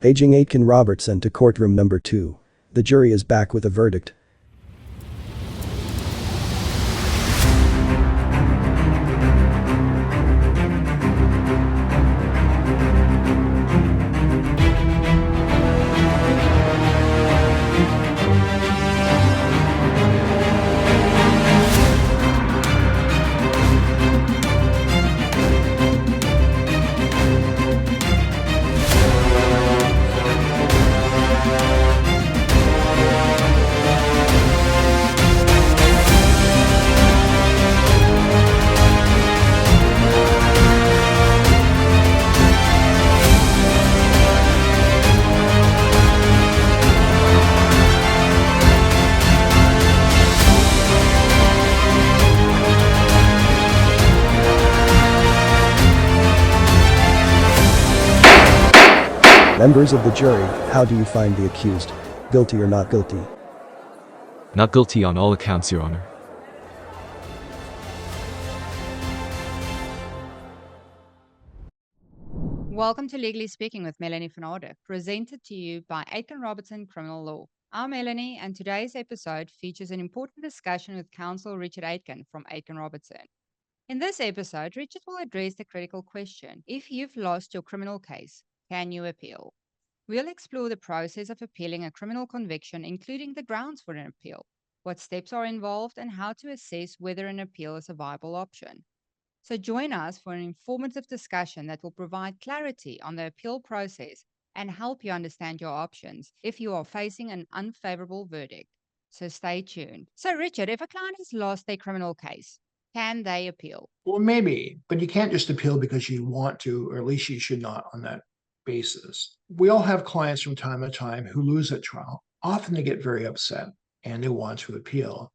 Paging Aitken Robertson to courtroom number 2. The jury is back with a verdict. Members of the jury, how do you find the accused? Guilty or not guilty? Not guilty on all accounts, Your Honor. Welcome to Legally Speaking with Melanie van Orde, presented to you by Aitken Robertson Criminal Law. I'm Melanie, and today's episode features an important discussion with counsel Richard Aitken from Aitken Robertson. In this episode, Richard will address the critical question: if you've lost your criminal case, can you appeal? We'll explore the process of appealing a criminal conviction, including the grounds for an appeal, what steps are involved, and how to assess whether an appeal is a viable option. So join us for an informative discussion that will provide clarity on the appeal process and help you understand your options if you are facing an unfavorable verdict. So stay tuned. So Richard, if a client has lost their criminal case, can they appeal? Well, maybe, but you can't just appeal because you want to, or at least you should not on that basis. We all have clients from time to time who lose at trial. Often they get very upset and they want to appeal.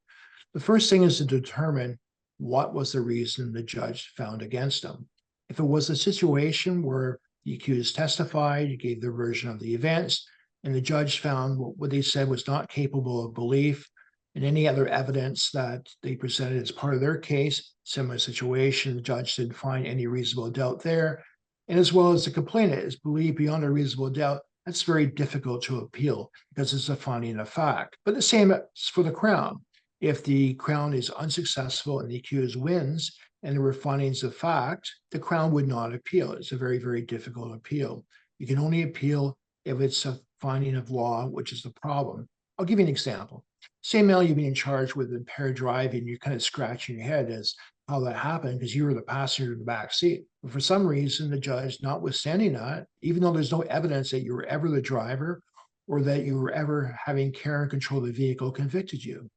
The first thing is to determine what was the reason the judge found against them. If it was a situation where the accused testified, gave their version of the events, and the judge found what they said was not capable of belief, and any other evidence that they presented as part of their case, similar situation, the judge didn't find any reasonable doubt there, and as well as the complainant is believed beyond a reasonable doubt, that's very difficult to appeal because it's a finding of fact. But the same is for the Crown. If the Crown is unsuccessful and the accused wins and there were findings of fact, the Crown would not appeal. It's a very, very difficult appeal. You can only appeal if it's a finding of law, which is the problem. I'll give you an example. Say, Mel, you've been charged with impaired driving, you're kind of scratching your head as how that happened because you were the passenger in the back seat. But for some reason, the judge, notwithstanding that, even though there's no evidence that you were ever the driver or that you were ever having care and control of the vehicle, convicted you.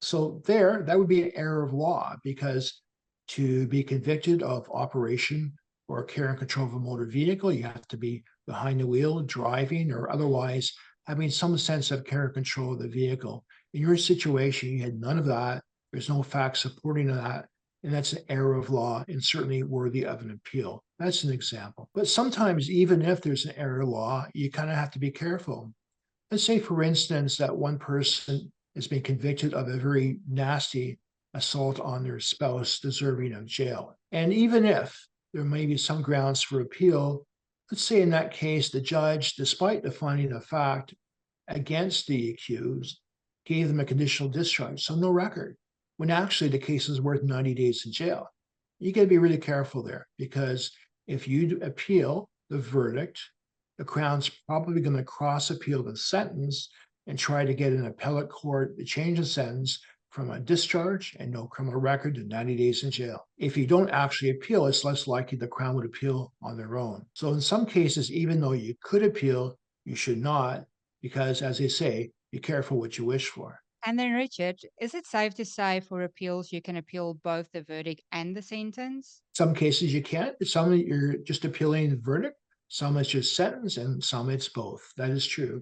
So that would be an error of law, because to be convicted of operation or care and control of a motor vehicle, you have to be behind the wheel, driving, or otherwise having some sense of care and control of the vehicle. In your situation, you had none of that. There's no facts supporting that. And that's an error of law and certainly worthy of an appeal. That's an example. But sometimes, even if there's an error of law, you kind of have to be careful. Let's say, for instance, that one person has been convicted of a very nasty assault on their spouse, deserving of jail. And even if there may be some grounds for appeal, let's say in that case, the judge, despite the finding of fact against the accused, gave them a conditional discharge, so no record, when actually the case is worth 90 days in jail. You got to be really careful there, because if you appeal the verdict, the Crown's probably going to cross appeal the sentence and try to get an appellate court to change the sentence from a discharge and no criminal record to 90 days in jail. If you don't actually appeal, it's less likely the Crown would appeal on their own. So in some cases, even though you could appeal, you should not, because as they say, be careful what you wish for. And then, Richard, is it safe to say for appeals you can appeal both the verdict and the sentence? Some cases you can't. Some you're just appealing the verdict, some it's just sentence, and some it's both. That is true.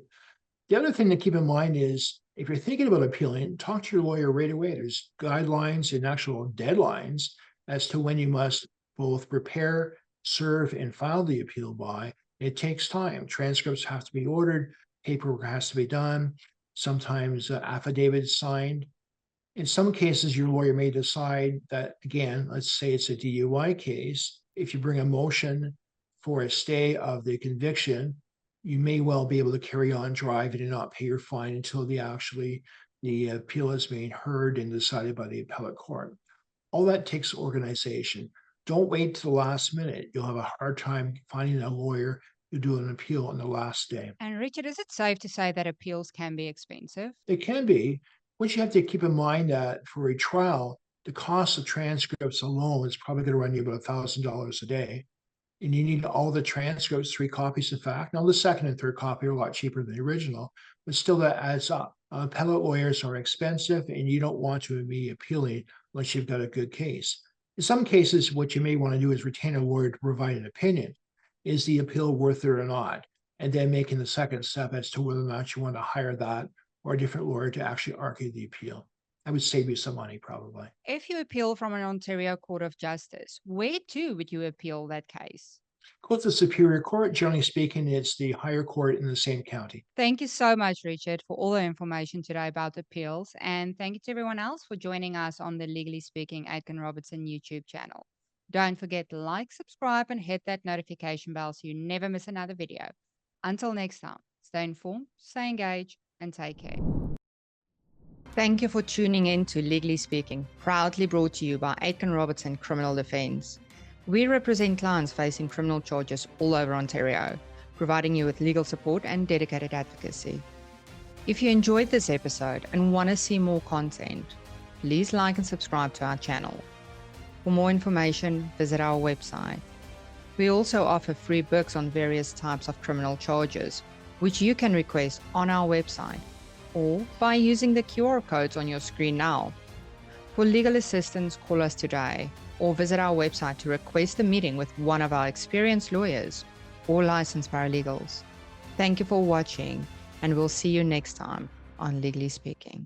The other thing to keep in mind is, if you're thinking about appealing, talk to your lawyer right away. There's guidelines and actual deadlines as to when you must both prepare, serve, and file the appeal by. It takes time. Transcripts have to be ordered, paperwork has to be done, sometimes affidavits signed. In some cases, your lawyer may decide that, again, let's say it's a DUI case, if you bring a motion for a stay of the conviction, you may well be able to carry on driving and not pay your fine until the appeal is being heard and decided by the appellate court. All that takes organization. Don't wait to the last minute. You'll have a hard time finding a lawyer to do an appeal on the last day. And Richard, is it safe to say that appeals can be expensive? They can be, but you have to keep in mind that for a trial, the cost of transcripts alone is probably going to run you about $1,000 a day. And you need all the transcripts, 3 copies in fact. Now, the second and third copy are a lot cheaper than the original, but still that adds up. Appellate lawyers are expensive, and you don't want to be appealing unless you've got a good case. In some cases, what you may want to do is retain a lawyer to provide an opinion. Is the appeal worth it or not? And then making the second step as to whether or not you want to hire that or a different lawyer to actually argue the appeal. That would save you some money, probably. If you appeal from an Ontario Court of Justice, where to would you appeal that case? Go to the Superior Court. Generally speaking, it's the higher court in the same county. Thank you so much, Richard, for all the information today about appeals. And thank you to everyone else for joining us on the Legally Speaking Aitken Robertson YouTube channel. Don't forget to like, subscribe, and hit that notification bell so you never miss another video. Until next time, stay informed, stay engaged, and take care. Thank you for tuning in to Legally Speaking, proudly brought to you by Aitken Robertson Criminal Defence. We represent clients facing criminal charges all over Ontario, providing you with legal support and dedicated advocacy. If you enjoyed this episode and want to see more content, please like and subscribe to our channel. For more information, visit our website. We also offer free books on various types of criminal charges, which you can request on our website or by using the QR codes on your screen now. For legal assistance, call us today or visit our website to request a meeting with one of our experienced lawyers or licensed paralegals. Thank you for watching, and we'll see you next time on Legally Speaking.